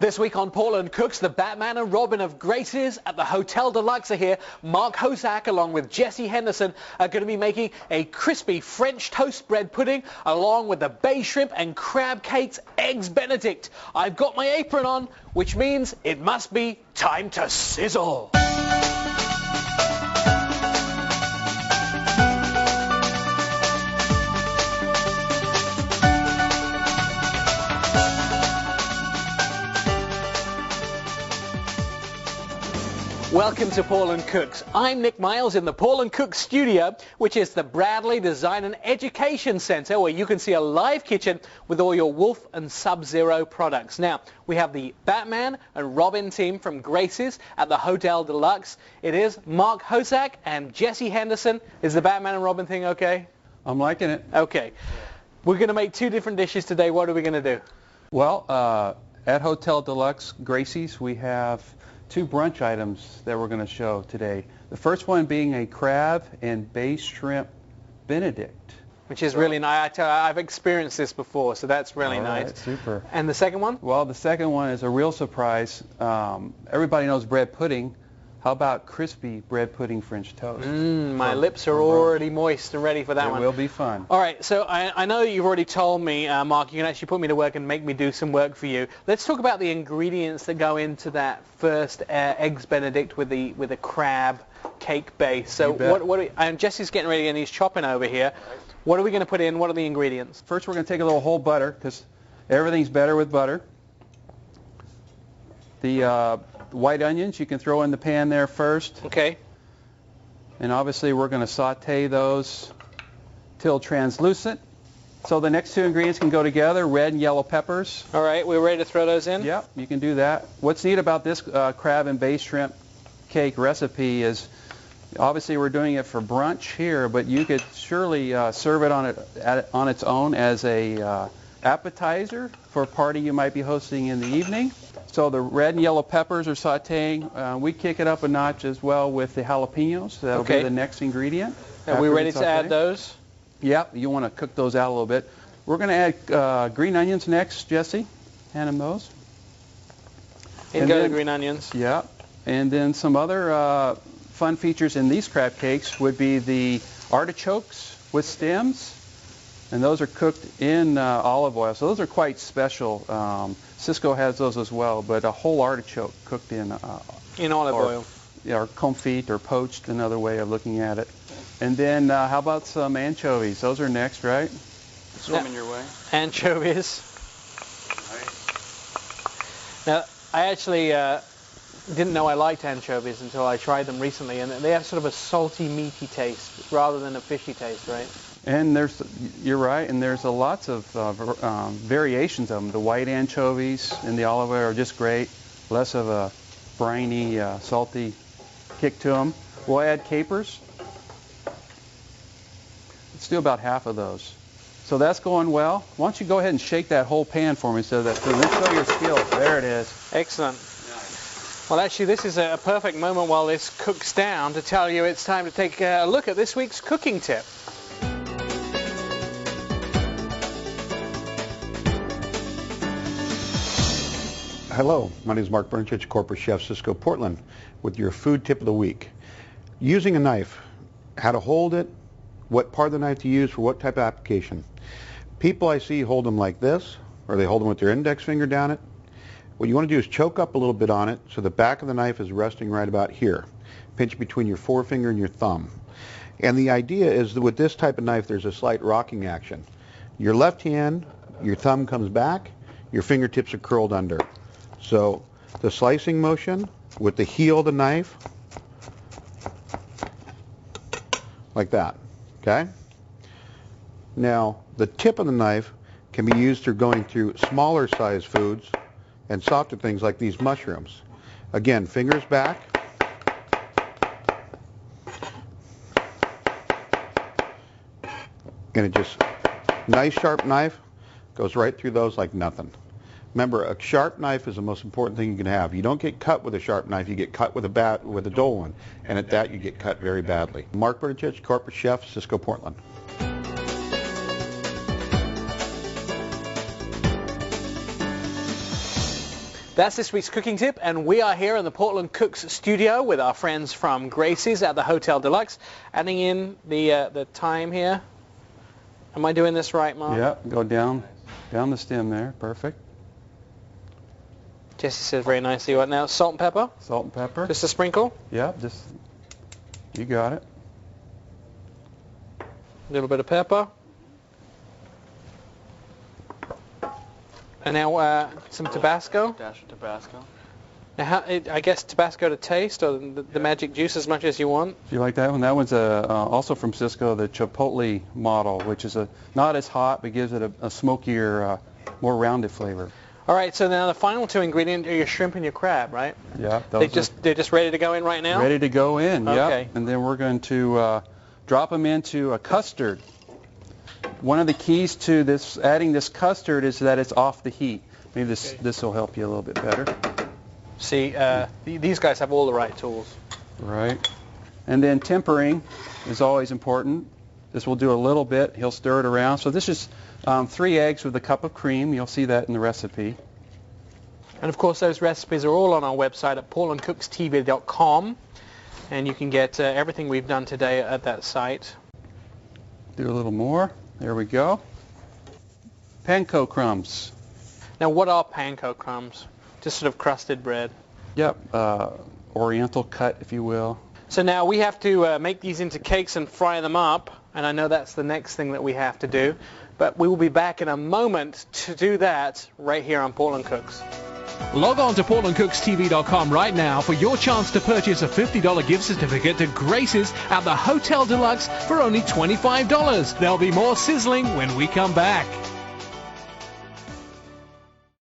This week on Portland Cooks, the Batman and Robin of Gracie's at the Hotel Deluxe are here. Mark Hosak along with Jesse Henderson are going to be making a crispy French toast bread pudding along with the bay shrimp and crab cakes eggs Benedict. I've got my apron on, which means it must be time to sizzle. Welcome to Portland Cooks. I'm Nick Miles in the Portland Cooks studio, which is the Bradley Design and Education Center, where you can see a live kitchen with all your Wolf and Sub-Zero products. Now, we have the Batman and Robin team from Gracie's at the Hotel Deluxe. It is Mark Hosak and Jesse Henderson. Is the Batman and Robin thing okay? I'm liking it. Okay. We're going to make two different dishes today. What are we going to do? Well, at Hotel Deluxe Gracie's, we have two brunch items that we're going to show today. The first one being a crab and bay shrimp Benedict. Which is really nice. I've experienced this before, so that's really nice. Right, super. And the second one? Well, the second one is a real surprise. Everybody knows bread pudding. How about crispy bread pudding French toast? My lips are already moist and ready for that one. It will be fun. All right, so I know you've already told me, Mark, you can actually put me to work and make me do some work for you. Let's talk about the ingredients that go into that first eggs Benedict with the crab cake base. So and Jesse's getting ready and he's chopping over here. What are we going to put in? What are the ingredients? First, we're going to take a little whole butter because everything's better with butter. The white onions you can throw in the pan there first. Okay. And obviously we're going to saute those till translucent. So the next two ingredients can go together, red and yellow peppers. All right, we're ready to throw those in? Yep, you can do that. What's neat about this crab and bay shrimp cake recipe is obviously we're doing it for brunch here, but you could surely serve it on its own as a appetizer for a party you might be hosting in the evening. So the red and yellow peppers are sauteing. We kick it up a notch as well with the jalapenos. That'll be the next ingredient. Are we ready to add those? Yep, you want to cook those out a little bit. We're going to add green onions next, Jesse. Hand them those. And go the green onions. Yeah, and then some other fun features in these crab cakes would be the artichokes with stems. And those are cooked in olive oil. So those are quite special. Cisco has those as well, but a whole artichoke cooked in olive oil. Yeah, or confit or poached, another way of looking at it. And then how about some anchovies? Those are next, right? Swimming your way. Anchovies. Right. Now, I actually didn't know I liked anchovies until I tried them recently, and they have sort of a salty, meaty taste rather than a fishy taste, right? And you're right, and there's lots of variations of them. The white anchovies in the olive oil are just great. Less of a briny, salty kick to them. We'll add capers. Let's do about half of those. So that's going well. Why don't you go ahead and shake that whole pan for me so that let's show your skills. There it is. Excellent. Well, actually, this is a perfect moment while this cooks down to tell you it's time to take a look at this week's cooking tip. Hello, my name is Mark Benedict, Corporate Chef, Cisco, Portland, with your food tip of the week. Using a knife, how to hold it, what part of the knife to use for what type of application. People I see hold them like this, or they hold them with their index finger down it. What you want to do is choke up a little bit on it so the back of the knife is resting right about here. Pinch between your forefinger and your thumb. And the idea is that with this type of knife, there's a slight rocking action. Your left hand, your thumb comes back, your fingertips are curled under. So the slicing motion with the heel of the knife, like that, okay? Now, the tip of the knife can be used for going through smaller size foods and softer things like these mushrooms. Again, fingers back. And it just, nice sharp knife, goes right through those like nothing. Remember, a sharp knife is the most important thing you can have. You don't get cut with a sharp knife, you get cut with a dull one. And at that, you get cut very badly. Mark Benedict, Corporate Chef, Cisco, Portland. That's this week's cooking tip, and we are here in the Portland Cooks studio with our friends from Gracie's at the Hotel Deluxe, adding in the thyme here. Am I doing this right, Mark? Yeah, go down the stem there. Perfect. Jesse says very nicely. What now? Salt and pepper? Salt and pepper. Just a sprinkle? Yeah, you got it. A little bit of pepper. And now some Tabasco. Dash of Tabasco. Now, I guess Tabasco to taste, or the magic juice as much as you want. Do you like that one? That one's also from Cisco, the Chipotle model, which is not as hot, but gives it a smokier, more rounded flavor. All right, so now the final two ingredients are your shrimp and your crab, right? Yeah. They're just ready to go in right now? Ready to go in, okay. Yep. And then we're going to drop them into a custard. One of the keys to adding this custard is that it's off the heat. Maybe this will help you a little bit better. See, these guys have all the right tools. Right. And then tempering is always important. This will do a little bit. He'll stir it around. So this is 3 eggs with a cup of cream. You'll see that in the recipe. And of course, those recipes are all on our website at paulandcookstv.com, and you can get everything we've done today at that site. Do a little more. There we go. Panko crumbs. Now, what are panko crumbs? Just sort of crusted bread. Yep. Oriental cut, if you will. So now we have to make these into cakes and fry them up, and I know that's the next thing that we have to do. But we will be back in a moment to do that right here on Portland Cooks. Log on to PortlandCooksTV.com right now for your chance to purchase a $50 gift certificate to Gracie's at the Hotel Deluxe for only $25. There'll be more sizzling when we come back.